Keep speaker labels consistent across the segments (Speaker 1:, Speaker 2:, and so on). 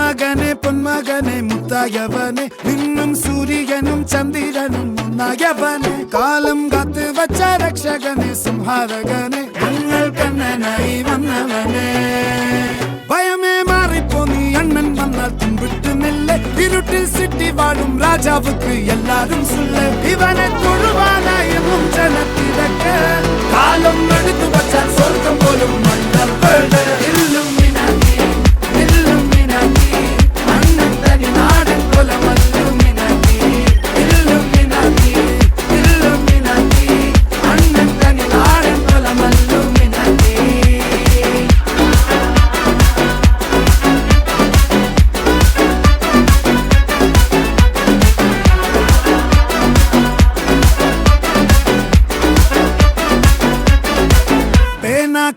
Speaker 1: മകനെ പൊന്മകനെ മുത്തായവനെ നിന്നും സൂര്യനും ചന്ദ്രനും ഒന്നായവനെ കാലം കാത്ത് വച്ച രക്ഷകനെ സംഹാരകനെ ഞങ്ങൾ കണ്ണനായി വന്നവനെ ഭയമേ മാറിപ്പോ നീ അണ്ണൻ വന്നാൽ തുമ്പിട്ട് നെല്ല് ഇരുട്ടിൽ സിറ്റി വാഴും രാജാവുക്ക് എല്ലാരും സുല്ല് ഇവനെ തൊഴുവാനായെന്നും ജനത്തിരക്ക് കാലം എടുത്തു വച്ചാൽ സ്വർഗം പോലും മണ്ണപ്പേട്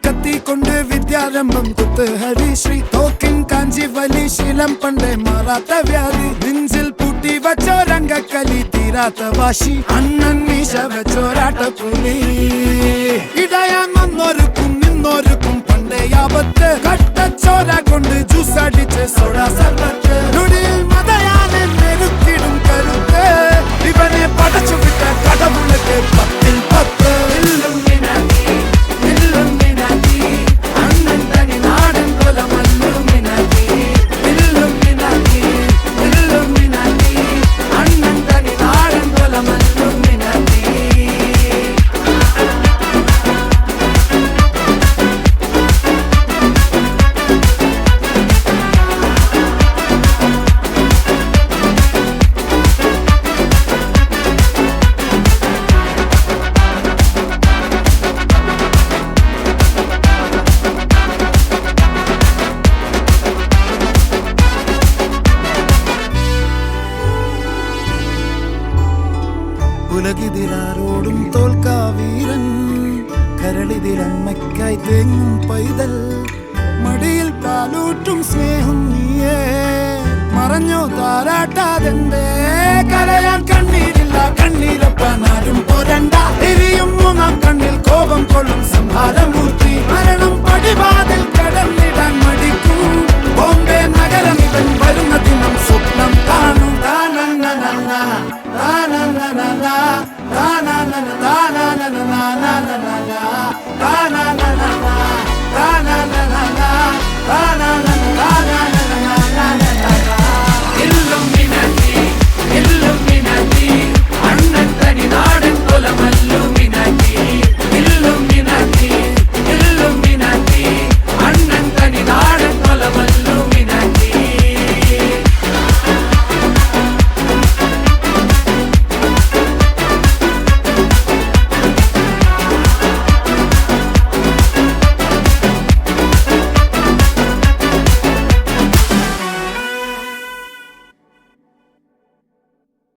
Speaker 1: കത്തി കൊണ്ട് വിദ്യാരംഭം കുത്ത് ഹരിശ്രീ തോക്കിൻ കാഞ്ചി വലി ശീലം പണ്ടേ മാറാത്ത വ്യാധി നെഞ്ചിൽ പൂട്ടി വച്ചോരംഗക്കലി തീരാത്ത വാശി അണ്ണൻ മീശ വെച്ചോരാട്ടപ്പുലി ഇടയാൻ വന്നോരുക്കും നിന്നോരുക്കും പണ്ടേ ആപത്ത് കട്ടച്ചോര കൊണ്ട് ജ്യൂസ് അടിച്ച് സോഡാ സർബത്ത് നുടിയിൽ മതയാനെ നെരുത്തിടും കരുത്ത് ഇവനെ പടച്ചു വിട്ട കടവുളക്ക് 10ൽ 10 ഉലകിതിലാരോടും തോൽക്കാ വീരൻ കരളിതിലമ്മയ്ക്കായി തേങ്ങും പൈതൽ മടിയിൽ പാലൂട്ടും സ്നേഹം നീയേ മറഞ്ഞോ താരാട്ടാതെന്തേ കരയാൻ കണ്ണീരില്ല കണ്ണീരൊപ്പാനാരും പോരണ്ട എരിയും മൂന്നാം കണ്ണിൽ കോപം കൊള്ളും സംഹാരമൂർത്തി മരണം പടിവാതിൽ കടന്നിടാൻ മടിക്കും ബോംബെ നഗരം ഇവൻ